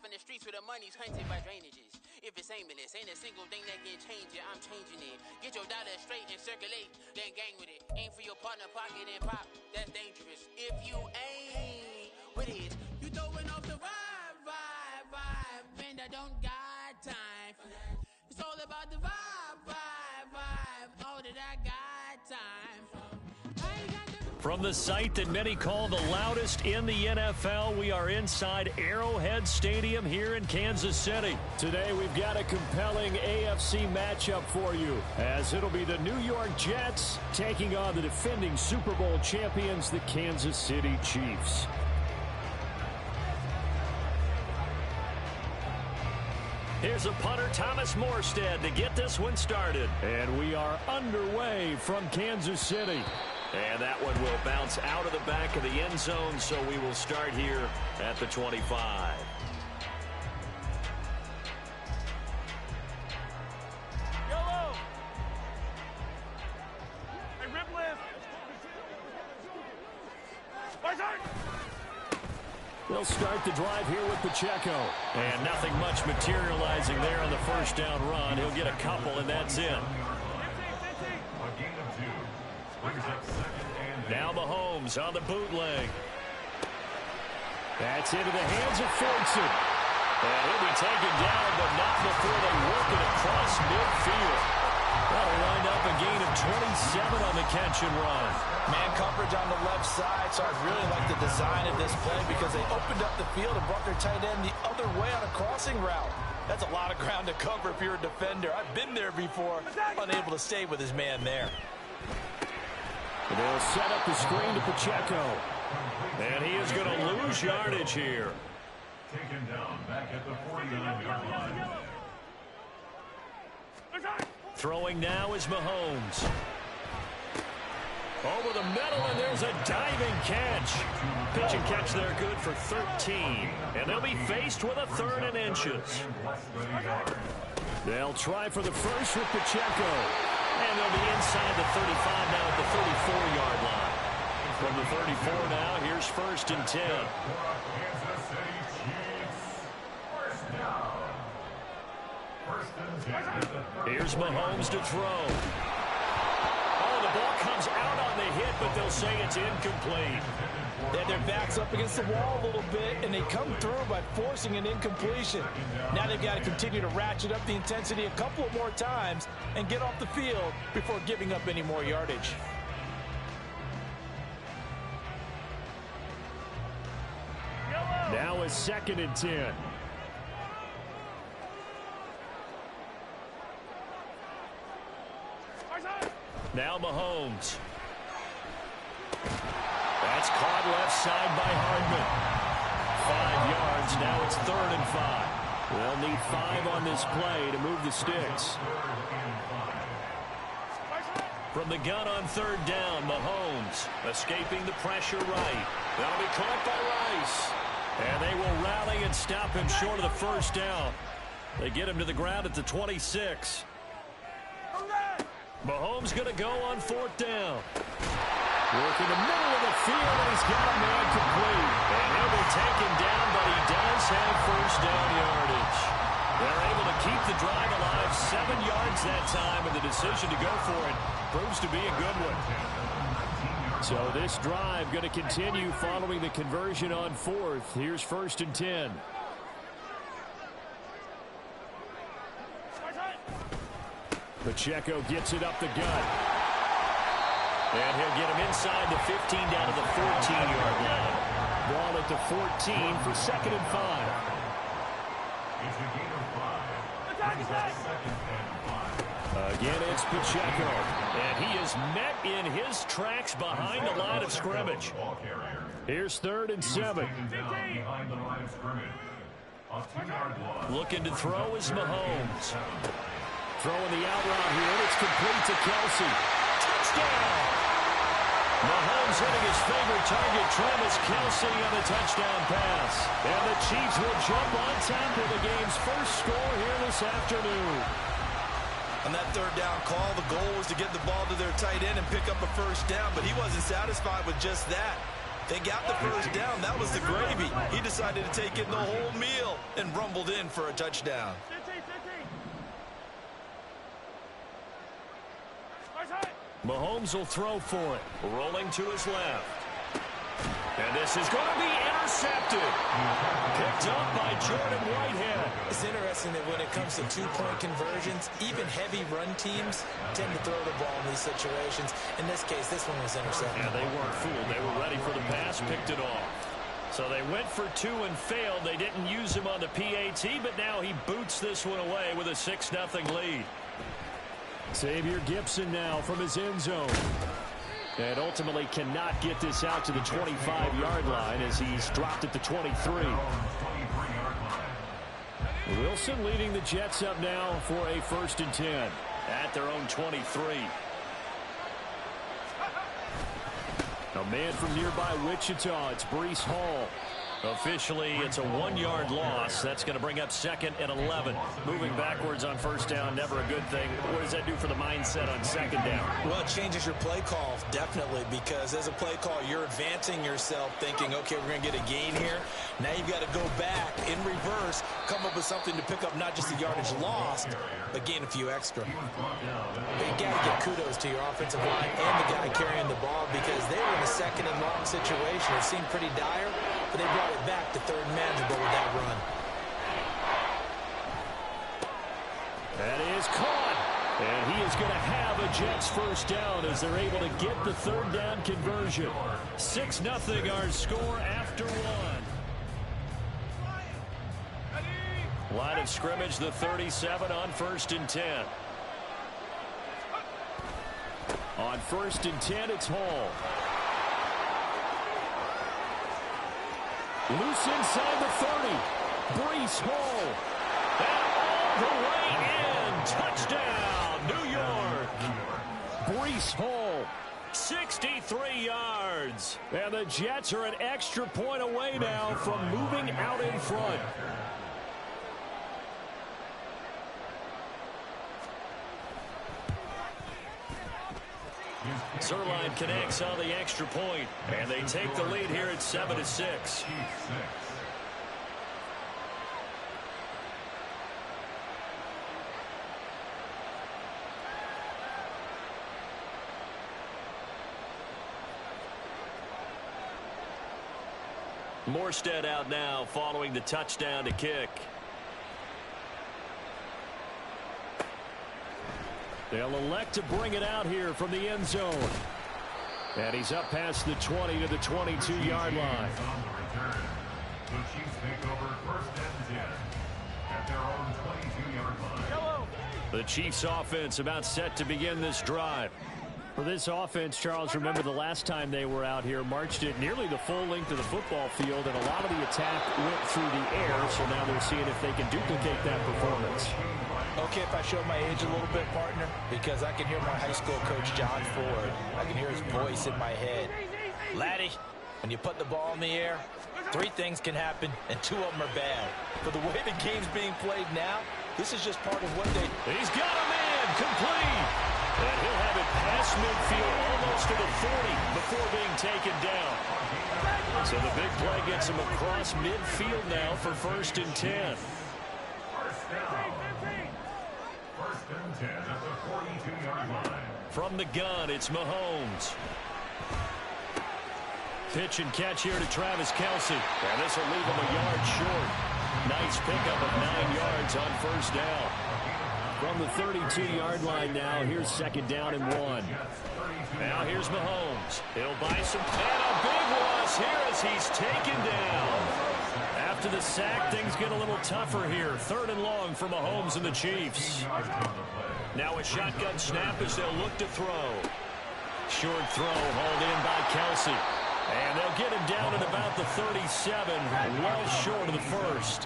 in the streets where the money's hunted by drainages. If it's aimless, ain't a single thing that can change it. I'm changing it. Get your dollar straight and circulate, then gang with it. Aim for your partner pocket and pop. That's dangerous. If you aim with it, you throwing off the vibe. Man, I don't got time for that. It's all about the vibe. All that I got time for. From the site that many call the loudest in the NFL, we are inside Arrowhead Stadium here in Kansas City. Today we've got a compelling AFC matchup for you, as it'll be the New York Jets taking on the defending Super Bowl champions, the Kansas City Chiefs. Here's a punter, Thomas Morstead, to get this one started. And we are underway from Kansas City. And that one will bounce out of the back of the end zone, so we will start here at the 25. Yellow! Hey, rip lift! They'll start the drive here with Pacheco. And nothing much materializing there on the first down run. He'll get a couple, and that's it. Now Mahomes on the bootleg. That's into the hands of Fortson. And he'll be taken down, but not before they work it across midfield. That'll wind up a gain of 27 on the catch and run. Man coverage on the left side, so I really like the design of this play because they opened up the field and brought their tight end the other way on a crossing route. That's a lot of ground to cover if you're a defender. I've been there before, unable to stay with his man there. They'll set up the screen to Pacheco. And he is going to lose yardage here. Taken down back at the 49-yard line. Throwing now is Mahomes. Over the middle, and there's a diving catch. Pitch and catch there good for 13. And they'll be faced with a 3rd and inches. They'll try for the first with Pacheco. And they'll be inside the 35 now at the 34-yard line. From the 34 now, here's 1st and 10. Here's Mahomes to throw. Oh, the ball comes out on the hit, but they'll say it's incomplete. They had their backs up against the wall a little bit, and they come through by forcing an incompletion. Now they've got to continue to ratchet up the intensity a couple of more times and get off the field before giving up any more yardage. Now is 2nd and 10. Now Mahomes. That's caught left side by Hardman. 5 yards. Now it's 3rd and 5. They'll need 5 on this play to move the sticks. From the gun on 3rd down, Mahomes escaping the pressure right. That'll be caught by Rice. And they will rally and stop him short of the 1st down. They get him to the ground at the 26. Mahomes going to go on 4th down. Work in the middle of the field, and he's got a man complete. And he'll be taken down, but he does have 1st down yardage. They're able to keep the drive alive, 7 yards that time, and the decision to go for it proves to be a good one. So this drive going to continue following the conversion on 4th. Here's 1st and 10. Pacheco gets it up the gut. And he'll get him inside the 15 down to the 14-yard line. Ball at the 14 for 2nd and 5. Again, it's Pacheco. And he is met in his tracks behind the line of scrimmage. Here's 3rd and 7. Looking to throw is Mahomes. Throwing the out route here, and it's complete to Kelsey. Touchdown! Mahomes hitting his favorite target, Travis Kelsey, on the touchdown pass. And the Chiefs will jump on top of the game's first score here this afternoon. On that 3rd down call, the goal was to get the ball to their tight end and pick up a 1st down, but he wasn't satisfied with just that. They got the first down. That was the gravy. He decided to take in the whole meal and rumbled in for a touchdown. Mahomes will throw for it. Rolling to his left. And this is going to be intercepted. Picked up by Jordan Whitehead. It's interesting that when it comes to two-point conversions, even heavy run teams tend to throw the ball in these situations. In this case, this one was intercepted. Yeah, they weren't fooled. They were ready for the pass, picked it off. So they went for two and failed. They didn't use him on the PAT, but now he boots this one away with a 6-0 lead. Xavier Gibson now from his end zone. And ultimately cannot get this out to the 25-yard line as he's dropped at the 23. Wilson leading the Jets up now for a 1st and 10 at their own 23. A man from nearby Wichita, it's Breece Hall. Officially, it's a 1-yard loss. That's going to bring up 2nd and 11. Moving backwards on 1st down, never a good thing. What does that do for the mindset on 2nd down? Well, it changes your play call, definitely, because as a play call, you're advancing yourself thinking, okay, we're going to get a gain here. Now you've got to go back in reverse, come up with something to pick up not just the yardage lost, but gain a few extra. But you got to give kudos to your offensive line and the guy carrying the ball because they were in a 2nd and long situation. It seemed pretty dire, but they brought it back to 3rd and manageable with that run. That is caught. And he is going to have a Jets 1st down as they're able to get the 3rd down conversion. 6-0 our score after 1. Line of scrimmage, the 37 on 1st and 10. On 1st and 10, it's Hall. Loose inside the 30. Breece Hall. And all the way in. Touchdown, New York. Breece Hall. 63 yards. And the Jets are an extra point away now from moving out in front. Zerline connects on the extra point, and they take the lead here at 7-6. Morstead out now following the touchdown to kick. They'll elect to bring it out here from the end zone. And he's up past the 20 to the 22-yard line. The Chiefs take over 1st and 10 at their own 22-yard line. The Chiefs offense about set to begin this drive. For this offense, Charles, remember the last time they were out here, marched it nearly the full length of the football field, and a lot of the attack went through the air, so now they're seeing if they can duplicate that performance. Okay, if I show my age a little bit, partner, because I can hear my high school coach, John Ford. I can hear his voice in my head. Laddie, when you put the ball in the air, 3 things can happen, and 2 of them are bad. But the way the game's being played now, this is just part of what they... He's got a man, complete. And he'll have it past midfield almost to the 40 before being taken down. So the big play gets him across midfield now for 1st and 10. First down. 1st and 10 at the 42-yard line. From the gun, it's Mahomes. Pitch and catch here to Travis Kelce. And this will leave him a yard short. Nice pickup of 9 yards on 1st down. From the 32-yard line now, here's 2nd down and 1. Now here's Mahomes. He'll buy some, and a big loss here as he's taken down. After the sack, things get a little tougher here. 3rd and long for Mahomes and the Chiefs. Now a shotgun snap as they'll look to throw. Short throw hauled in by Kelce. And they'll get him down at about the 37, well short of the 1st.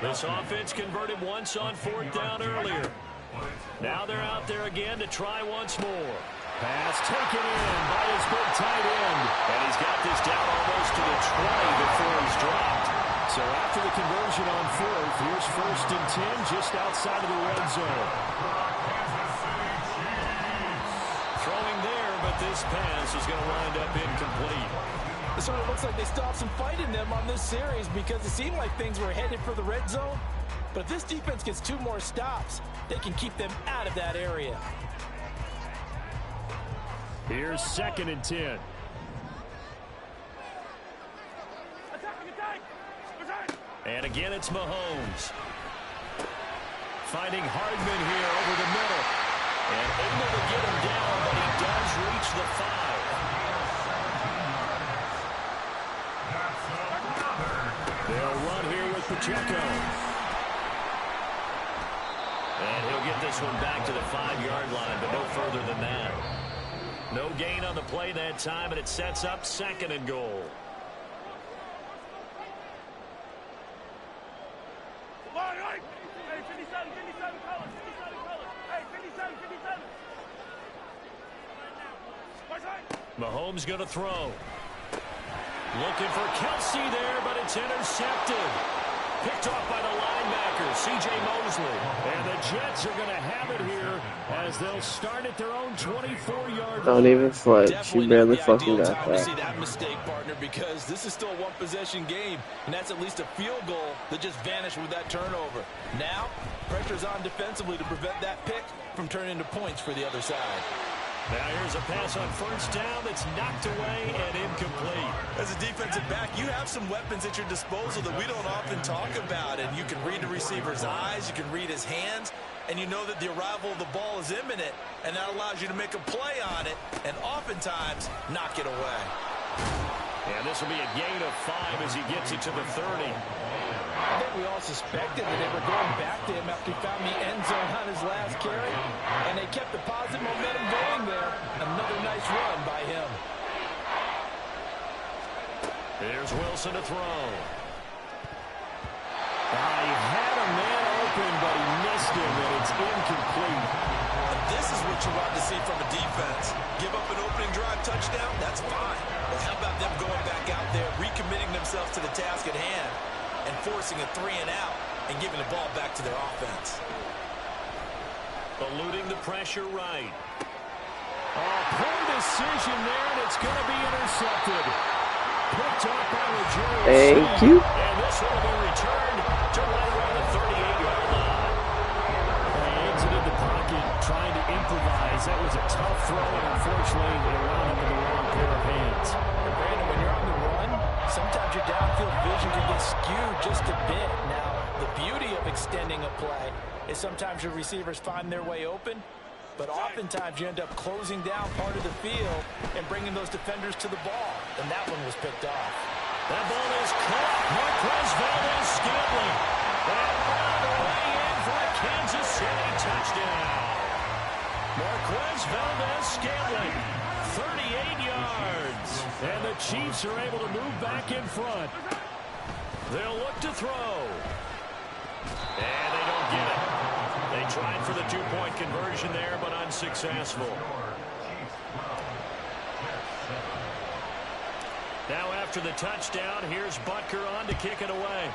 This offense converted once on 4th down earlier. Now they're out there again to try once more. Pass taken in by his big tight end. And he's got this down almost to the 20 before he's dropped. So after the conversion on 4th, here's 1st and 10 just outside of the red zone. Throwing there, but this pass is going to wind up incomplete. It sort of looks like they still have some fight in them on this series because it seemed like things were headed for the red zone. But if this defense gets 2 more stops, they can keep them out of that area. Here's 2nd and 10. And again, it's Mahomes. Finding Hardman here over the middle. And able to get him down, but he does reach the 5. They'll run here with Pacheco. And he'll get this one back to the 5-yard line, but no further than that. No gain on the play that time, and it sets up 2nd and goal. Mahomes going to throw. Looking for Kelsey there, but it's intercepted. Picked off by the linebacker, C.J. Mosley. And the Jets are going to have it here as they'll start at their own 24-yard line. Don't even flinch. She barely fucking got time to see that. that mistake, partner, because this is still a one-possession game, and that's at least a field goal that just vanished with that turnover. Now, pressure's on defensively to prevent that pick from turning into points for the other side. Now here's a pass on 1st down that's knocked away and incomplete. As a defensive back, you have some weapons at your disposal that we don't often talk about, and you can read the receiver's eyes, you can read his hands, and you know that the arrival of the ball is imminent, and that allows you to make a play on it and oftentimes knock it away. And this will be a gain of 5 as he gets it to the 30. I think we all suspected that they were going back to him after he found the end zone on his last carry, and they kept the positive momentum going there. Another nice run by him. Here's Wilson to throw. He had a man open, but he missed him, and it's incomplete. And this is what you want to see from a defense. Give up an opening drive touchdown, that's fine. But how about them going back out there, recommitting themselves to the task at hand, and forcing a 3-and-out and giving the ball back to their offense. Eluding the pressure right. Poor decision there, and it's going to be intercepted. Picked up by Legere. Thank you. And this will be returned to right around the 38-yard line. He exited the pocket trying to improvise. That was a tough throw, and unfortunately, it wound up in the wrong pair of hands. And Brandon, when you're on the run, sometimes your downfield vision can get skewed just a bit. Now, the beauty of extending a play is sometimes your receivers find their way open, but oftentimes you end up closing down part of the field and bringing those defenders to the ball, and that one was picked off. That ball is caught. Marquez Valdez-Scantling. And all the way in for a Kansas City touchdown. Marquez Valdez-Scantling, 38 yards. And the Chiefs are able to move back in front. They'll look to throw. And they don't get it. They tried for the 2-point conversion there, but unsuccessful. Now after the touchdown, here's Butker on to kick it away.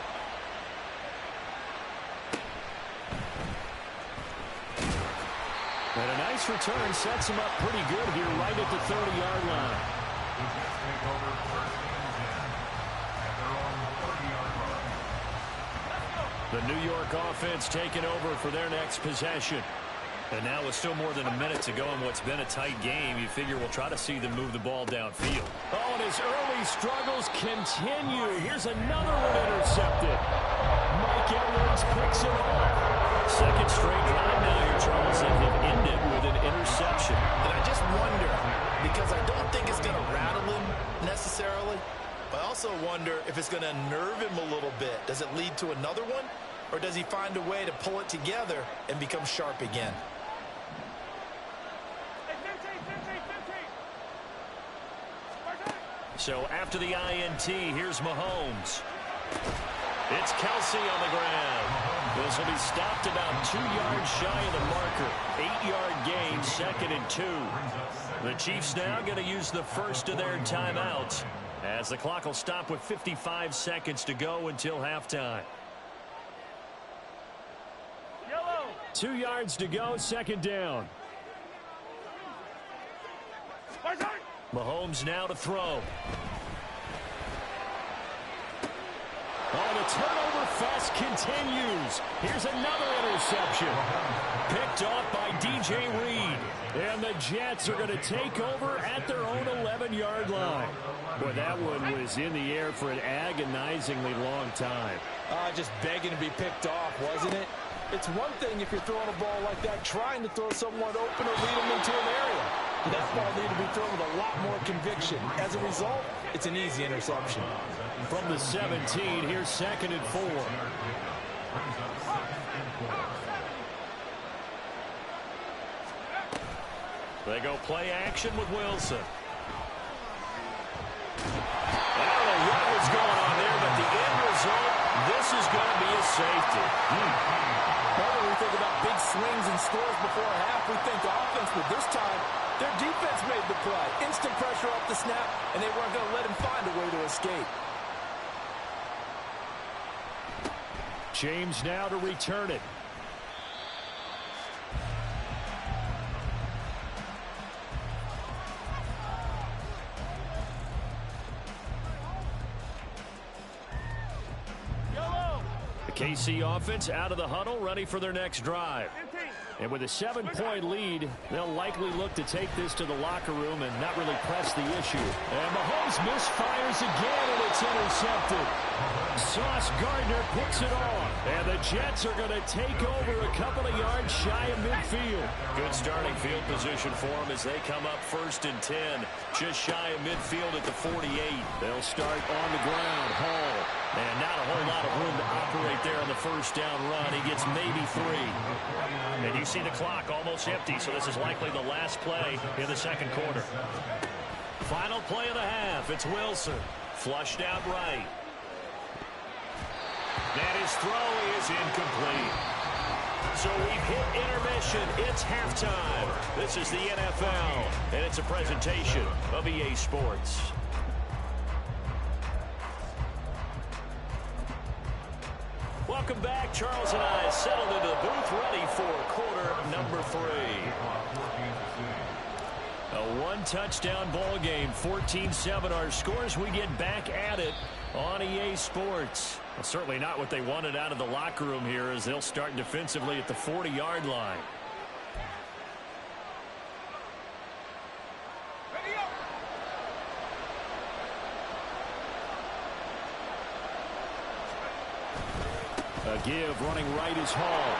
And a nice return sets him up pretty good here right at the 30-yard line. The New York offense taking over for their next possession. And now with still more than a minute to go in what's been a tight game, you figure we'll try to see them move the ball downfield. Oh, and his early struggles continue. Here's another one intercepted. Mike Edwards picks it up. Second straight drive now here, Charles, and he'll end it with an interception. And I just wonder, because I don't think it's going to rattle him necessarily, but I also wonder if it's going to nerve him a little bit. Does it lead to another one? Or does he find a way to pull it together and become sharp again? So after the INT, here's Mahomes. It's Kelsey on the ground. This will be stopped about 2 yards shy of the marker. 8-yard gain, 2nd and 2. The Chiefs now going to use the first of their timeouts, as the clock will stop with 55 seconds to go until halftime. 2 yards to go, 2nd down. Mahomes now to throw. Oh, the turnover fest continues. Here's another interception. Picked off by DJ Reed. And the Jets are going to take over at their own 11-yard line. Boy, that one was in the air for an agonizingly long time. Just begging to be picked off, wasn't it? It's one thing if you're throwing a ball like that, trying to throw someone open or lead them into an area. That ball needed to be thrown with a lot more conviction. As a result, it's an easy interception. From the 17, here's 2nd and 4. They go play action with Wilson. I don't know what was going on there, but the end result, this is going to be a safety. When we think about big swings and scores before a half, we think offense, but this time, their defense made the play. Instant pressure off the snap, and they weren't going to let him find a way to escape. James now to return it. KC offense out of the huddle, ready for their next drive. And with a 7-point lead, they'll likely look to take this to the locker room and not really press the issue. And Mahomes misfires again, and it's intercepted. Sauce Gardner picks it off. And the Jets are going to take over a couple of yards shy of midfield. Good starting field position for them as they come up 1st and 10. Just shy of midfield at the 48. They'll start on the ground. Hall. And not a whole lot of room to operate there on the 1st down run. He gets maybe 3. And you see the clock almost empty, so this is likely the last play in the 2nd quarter. Final play of the half. It's Wilson. Flushed out right. And his throw is incomplete. So we've hit intermission. It's halftime. This is the NFL, and it's a presentation of EA Sports. Welcome back. Charles and I settled into the booth, ready for quarter number 3. A one-touchdown ball game, 14-7 our scores. We get back at it on EA Sports. Well, certainly not what they wanted out of the locker room here as they'll start defensively at the 40-yard line. A give, running right is Hall.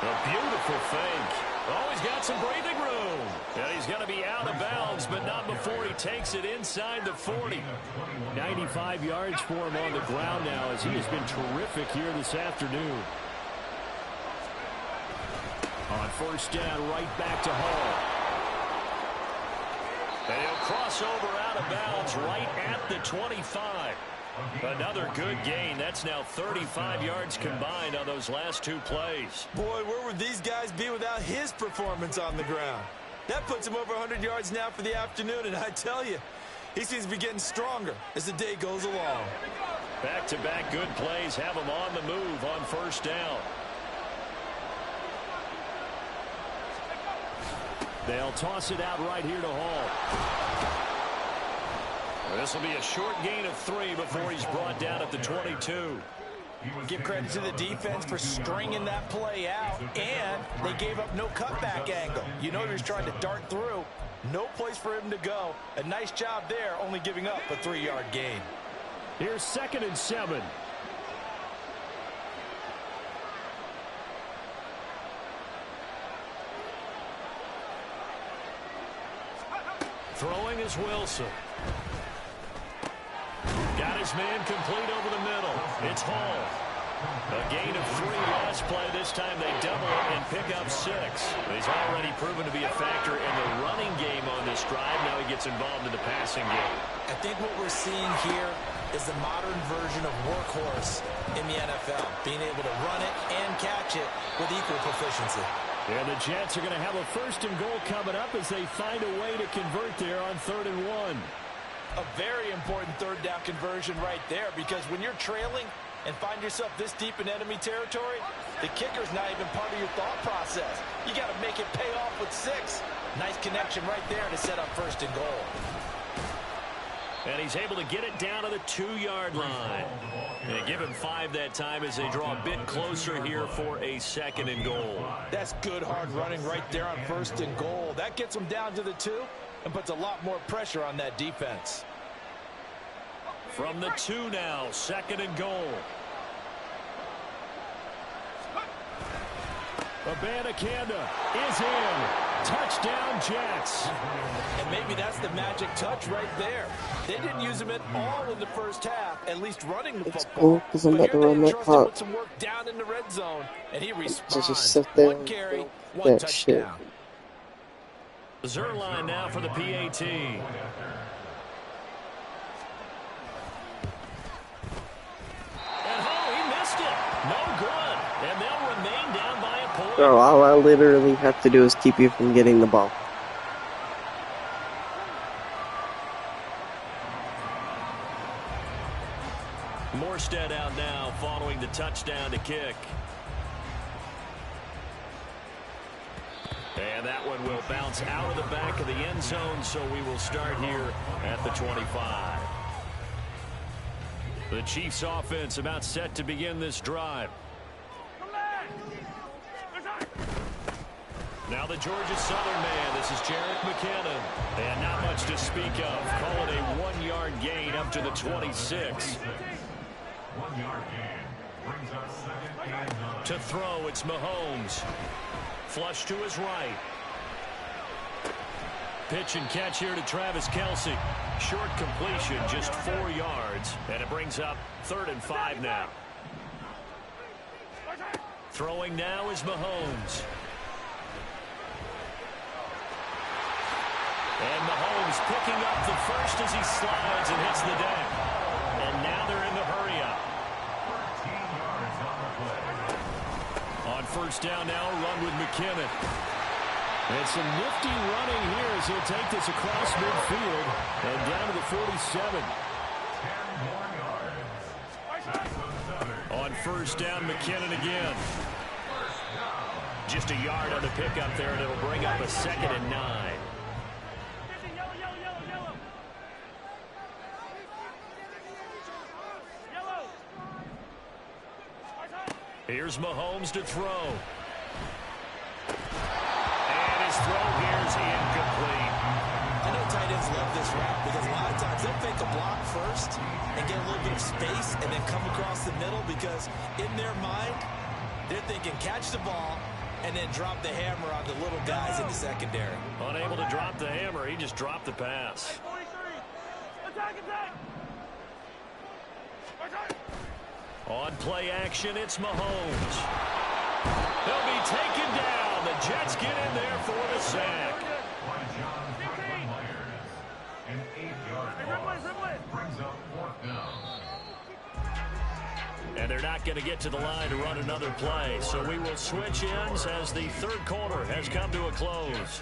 A beautiful fake. Oh, he's got some breathing room. And he's going to be out of bounds, but not before he takes it inside the 40. 95 yards for him on the ground now as he has been terrific here this afternoon. On 1st down, right back to Hall. And he'll cross over out of bounds right at the 25. Another good gain. That's now 35 yards combined on those last 2 plays. Boy, where would these guys be without his performance on the ground? That puts him over 100 yards now for the afternoon, and I tell you, he seems to be getting stronger as the day goes along. Back-to-back good plays have him on the move on 1st down. They'll toss it out right here to Hall. This will be a short gain of 3 before he's brought down at the 22. Give credit to the defense for stringing that play out, and they gave up no cutback angle. You know he was trying to dart through. No place for him to go. A nice job there, only giving up a 3-yard gain. Here's 2nd and 7. Throwing is Wilson. Got his man complete over the middle. It's Hall. A gain of 3 last play. This time they double it and pick up 6. He's already proven to be a factor in the running game on this drive. Now he gets involved in the passing game. I think what we're seeing here is the modern version of workhorse in the NFL. Being able to run it and catch it with equal proficiency. And the Jets are going to have a 1st and goal coming up as they find a way to convert there on 3rd and 1. A very important 3rd down conversion right there, because when you're trailing and find yourself this deep in enemy territory, the kicker's not even part of your thought process. You got to make it pay off with 6. Nice connection right there to set up 1st and goal. And he's able to get it down to the 2-yard line. And give him 5 that time as they draw a bit closer here for a 2nd and goal. That's good hard running right there on 1st and goal. That gets them down to the 2 and puts a lot more pressure on that defense. From the 2 now, 2nd and goal. Abanikanda is in. Touchdown, Jets. And maybe that's the magic touch right there. They didn't use him at all in the first half, at least running the It's football. cool because I'm about to run that clock. Put some work down in the red zone, and he responds. Just sit there 1 carry, and 1 that shit. touchdown. Zerline now for the PAT. No good. And they'll remain down by a point. Bro, all I literally have to do is keep you from getting the ball. Morstead out now following the touchdown to kick. And that one will bounce out of the back of the end zone, so we will start here at the 25. The Chiefs offense about set to begin this drive. Now the Georgia Southern man. This is Jarek McKinnon. And not much to speak of. Call it a 1-yard gain up to the 26. 1-yard gain. Brings up 2nd and 9. To throw, it's Mahomes. Flush to his right. Pitch and catch here to Travis Kelce. Short completion, just 4 yards. And it brings up 3rd and 5 now. Throwing now is Mahomes. And Mahomes picking up the first as he slides and hits the deck. And now they're in the hurry-up. 13 yards on the play. On 1st down now, a run with McKinnon. And some nifty running here as he'll take this across midfield and down to the 47. 10 more yards. On 1st down, McKinnon again. Just a yard on the pickup there, and it'll bring up a 2nd and 9. Here's Mahomes to throw. Throw here's incomplete. I know tight ends love this route because a lot of times they'll fake a block first and get a little bit of space and then come across the middle because in their mind, they're thinking catch the ball and then drop the hammer on the little guys in the secondary. Unable to drop the hammer, he just dropped the pass. On play action, it's Mahomes. He'll be taken down. The Jets get in there for the sack. By John Myers. An 8-yard loss. Brings up 4th down. And they're not going to get to the line to run another play. So we will switch ends as the 3rd quarter has come to a close.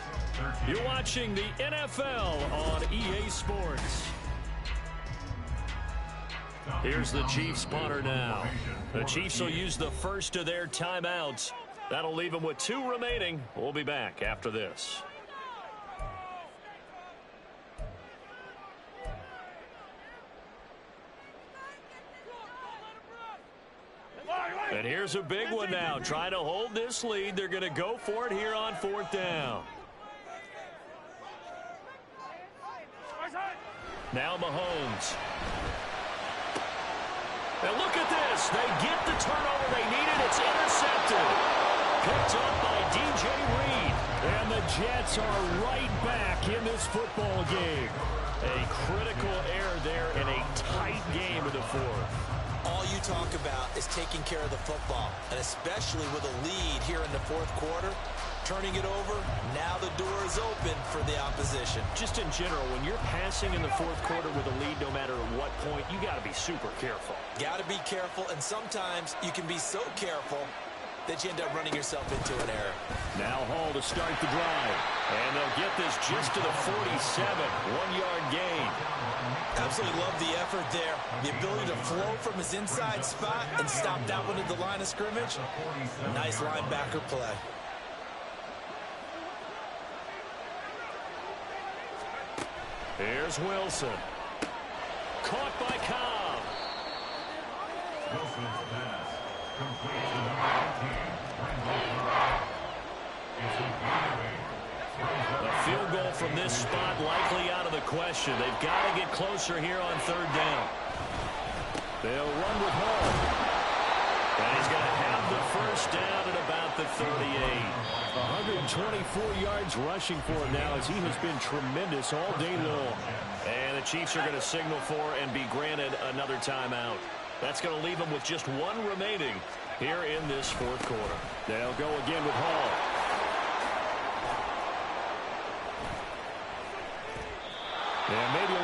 You're watching the NFL on EA Sports. Here's the Chiefs punter now. The Chiefs will use the first of their timeouts. That'll leave them with 2 remaining. We'll be back after this. And here's a big one now. Trying to hold this lead. They're going to go for it here on 4th down. Now Mahomes. And look at this. They get the turnover they needed. It's intercepted. Picked up by DJ Reed. And the Jets are right back in this football game. A critical error there in a tight game in the 4th. All you talk about is taking care of the football, and especially with a lead here in the 4th quarter, turning it over, now the door is open for the opposition. Just in general, when you're passing in the 4th quarter with a lead, no matter at what point, you got to be super careful. Got to be careful, and sometimes you can be so careful that you end up running yourself into an error. Now Hall to start the drive. And they'll get this just to the 47. 1-yard gain. Absolutely love the effort there. The ability to flow from his inside spot and stop that one at the line of scrimmage. Nice linebacker play. Here's Wilson. caught by Cobb. Wilson's pass complete to number 18, Randall Cobb. It's a fadeaway. A field goal from this spot likely out of the question. They've got to get closer here on third down. They'll run with Hall. And he's going to have the first down at about the 38. 124 yards rushing for him now as he has been tremendous all day long. And the Chiefs are going to signal for and be granted another timeout. That's going to leave them with just one remaining here in this fourth quarter. They'll go again with Hall. And maybe a